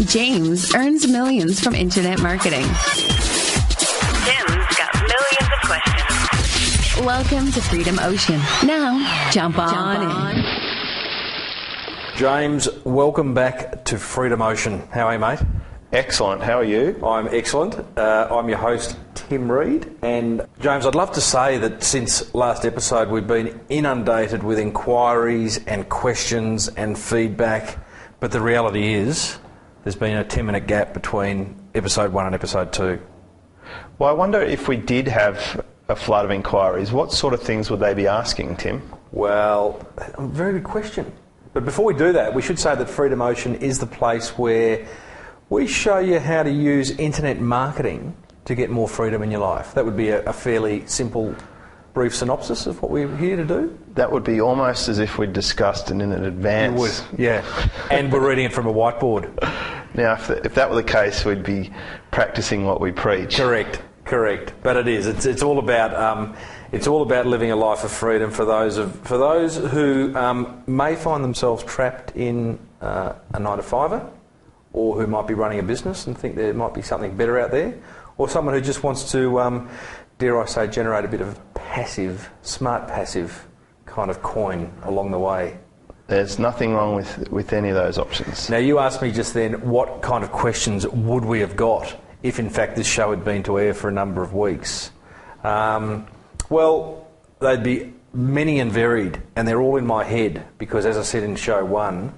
James earns millions from internet marketing. Tim's got millions of questions. Welcome to Freedom Ocean. Now, jump on in. James, welcome back to Freedom Ocean. How are you, mate? Excellent. How are you? I'm excellent. I'm your host, Tim Reed. And James, I'd love to say that since last episode we've been inundated with inquiries and questions and feedback. But the reality is there's been a 10-minute gap between episode 1 and episode 2. Well, I wonder if we did have a flood of inquiries, what sort of things would they be asking, Tim? Well, very good question. But before we do that, we should say that Freedom Ocean is the place where we show you how to use internet marketing to get more freedom in your life. That would be a fairly simple, brief synopsis of what we're here to do. That would be almost as if we'd discussed it in advance. It would, yeah. And we're reading it from a whiteboard. Now, if that were the case, we'd be practicing what we preach. Correct. But it is. It's all about living a life of freedom for those who may find themselves trapped in a 9-to-5er, or who might be running a business and think there might be something better out there, or someone who just wants to, dare I say, generate a bit of smart passive kind of coin along the way. There's nothing wrong with any of those options. Now, you asked me just then what kind of questions would we have got if in fact this show had been to air for a number of weeks. Well, they'd be many and varied, and they're all in my head because, as I said in show 1,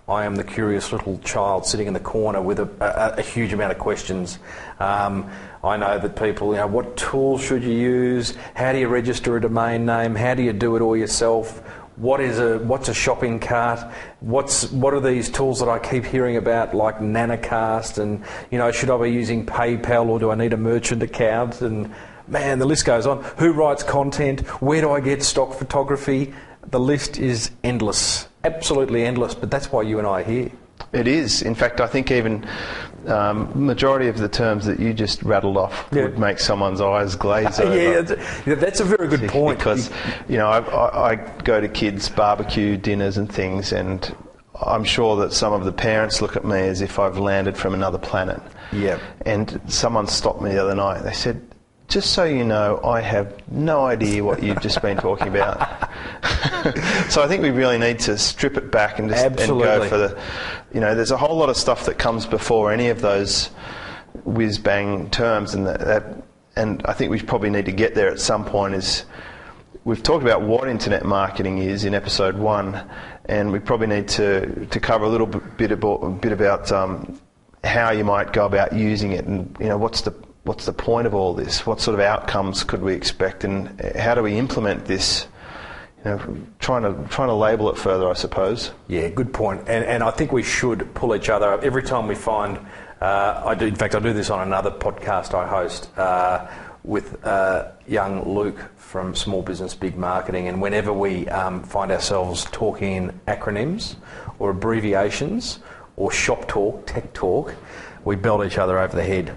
I am the curious little child sitting in the corner with a huge amount of questions. I know that people, what tools should you use? How do you register a domain name? How do you do it all yourself? What's a shopping cart? What are these tools that I keep hearing about, like Nanocast? And should I be using PayPal, or do I need a merchant account? And man, the list goes on. Who writes content? Where do I get stock photography? The list is endless, absolutely endless. But that's why you and I are here. It is. In fact, I think even majority of the terms that you just rattled off would make someone's eyes glaze over. Yeah, that's a very good point. Because, I go to kids' barbecue dinners and things, and I'm sure that some of the parents look at me as if I've landed from another planet. Yeah. And someone stopped me the other night. They said, "Just so you know, I have no idea what you've just been talking about." So I think we really need to strip it back and just go for the, there's a whole lot of stuff that comes before any of those whiz-bang terms, and and I think we probably need to get there at some point. Is we've talked about what internet marketing is in episode 1, and we probably need to cover a little bit about how you might go about using it, and what's the point of all this? What sort of outcomes could we expect, and how do we implement this? Trying to label it further, I suppose. Yeah, good point. And I think we should pull each other up every time we find. I do this on another podcast I host with young Luke from Small Business Big Marketing, and whenever we find ourselves talking in acronyms or abbreviations or shop talk, tech talk, we belt each other over the head.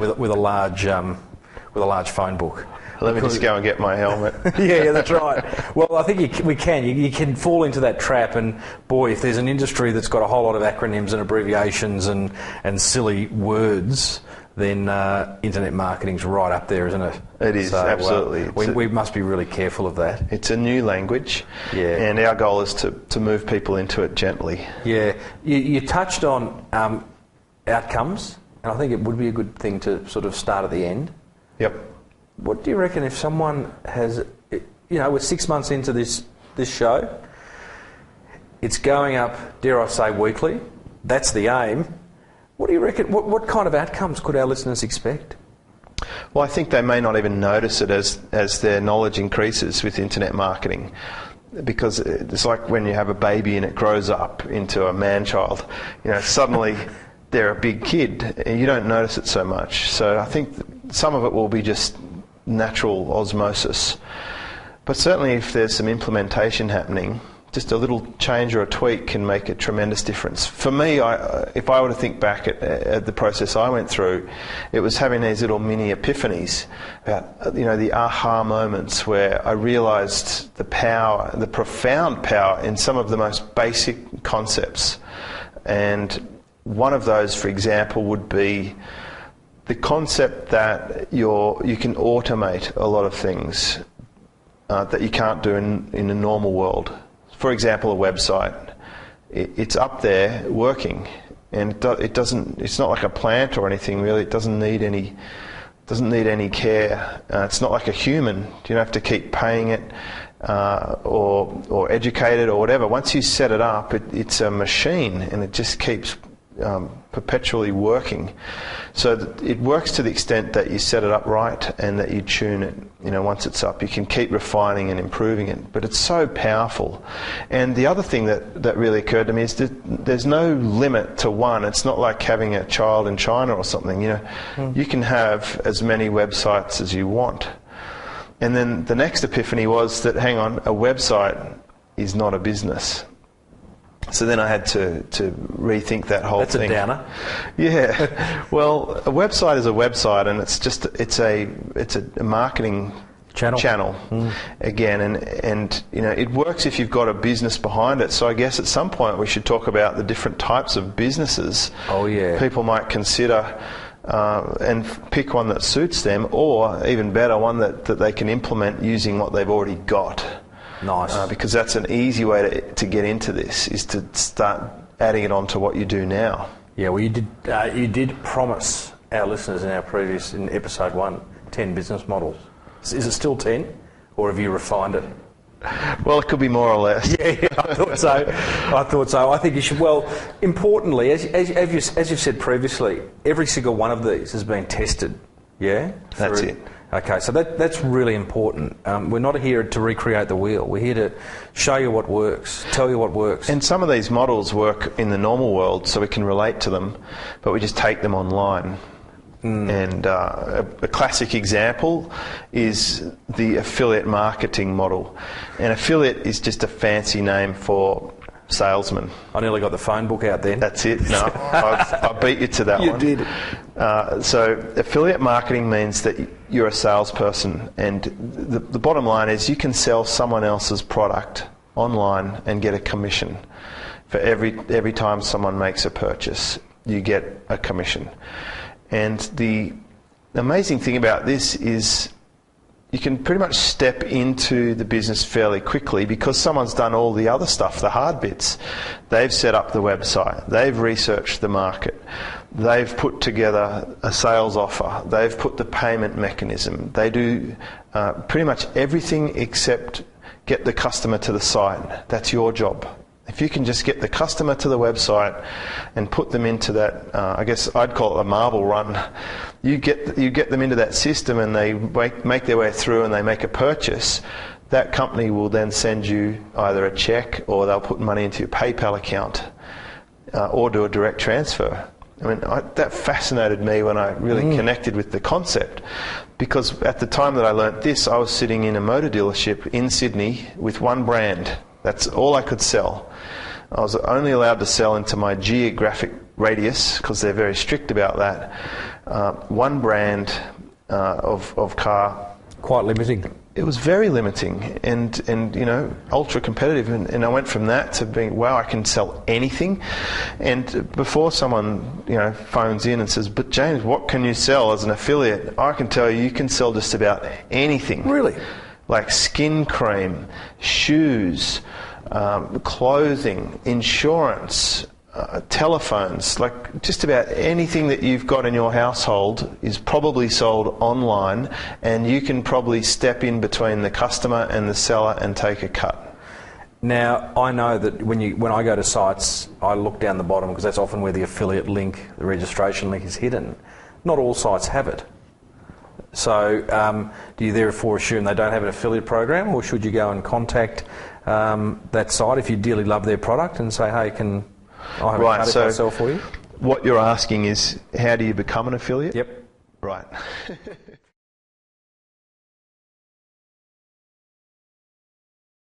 With a large phone book. Let me just go and get my helmet. yeah, that's right. Well, I think we can. You can fall into that trap, and boy, if there's an industry that's got a whole lot of acronyms and abbreviations and silly words, then internet marketing's right up there, isn't it? It is, so, absolutely. We must be really careful of that. It's a new language, and our goal is to move people into it gently. Yeah. You touched on outcomes, and I think it would be a good thing to sort of start at the end. Yep. What do you reckon if someone has, we're 6 months into this show, it's going up, dare I say, weekly, that's the aim. What do you reckon, what kind of outcomes could our listeners expect? Well, I think they may not even notice it as their knowledge increases with internet marketing, because it's like when you have a baby and it grows up into a man-child, suddenly they're a big kid and you don't notice it so much. So I think some of it will be just natural osmosis, but certainly if there's some implementation happening, just a little change or a tweak can make a tremendous difference. For me, if I were to think back at the process I went through, it was having these little mini epiphanies about the aha moments where I realised the power, the profound power in some of the most basic concepts. And one of those, for example, would be the concept that you can automate a lot of things that you can't do in a normal world. For example, a website. It's up there working, and it's not like a plant or anything really. It doesn't need any care. It's not like a human. You don't have to keep paying it or educate it or whatever. Once you set it up, it's a machine, and it just keeps perpetually working. So it works to the extent that you set it up right and that you tune it. Once it's up, you can keep refining and improving it. But it's so powerful. And the other thing that really occurred to me is that there's no limit to one. It's not like having a child in China or something. You can have as many websites as you want. And then the next epiphany was that, hang on, a website is not a business. So then I had to rethink that whole thing. That's a downer. Yeah. Well, a website is a website, and it's a marketing channel. Again, and it works if you've got a business behind it. So I guess at some point we should talk about the different types of businesses. Oh yeah. People might consider. And pick one that suits them, or even better, one that they can implement using what they've already got. Nice. Because that's an easy way to get into this, is to start adding it on to what you do now. Yeah, well, you did promise our listeners in episode 1, 10 business models. Is it still 10, or have you refined it? Well, it could be more or less. Yeah, I thought so. I think you should. Well, importantly, as you've said previously, every single one of these has been tested. Yeah, that's it. Okay, so that's really important. We're not here to recreate the wheel. We're here to show you what works, tell you what works. And some of these models work in the normal world, so we can relate to them, but we just take them online. And a classic example is the affiliate marketing model. And affiliate is just a fancy name for salesman. I nearly got the phone book out then. That's it. No, I beat you to that one. You did. So affiliate marketing means that you're a salesperson, and the bottom line is you can sell someone else's product online and get a commission. For every time someone makes a purchase, you get a commission. And the amazing thing about this is you can pretty much step into the business fairly quickly because someone's done all the other stuff, the hard bits. They've set up the website, they've researched the market, they've put together a sales offer, they've put the payment mechanism. They do pretty much everything except get the customer to the site. That's your job. If you can just get the customer to the website and put them into that, I guess I'd call it a marble run. You get them into that system and they make their way through and they make a purchase. That company will then send you either a check or they'll put money into your PayPal account or do a direct transfer. I mean, that fascinated me when I really connected with the concept, because at the time that I learnt this, I was sitting in a motor dealership in Sydney with one brand. That's all I could sell. I was only allowed to sell into my geographic radius because they're very strict about that. One brand of car. Quite limiting. It was very limiting and ultra competitive. And I went from that to being, wow, I can sell anything. And before someone phones in and says, but James, what can you sell as an affiliate? I can tell you can sell just about anything. Really? Like skin cream, shoes, clothing, insurance, telephones, like just about anything that you've got in your household is probably sold online, and you can probably step in between the customer and the seller and take a cut. Now, I know that when I go to sites, I look down the bottom because that's often where the affiliate link, the registration link is hidden. Not all sites have it. So do you therefore assume they don't have an affiliate program, or should you go and contact that site if you dearly love their product and say, hey, can I have a cut if I sell for you? What you're asking is, how do you become an affiliate? Yep. Right.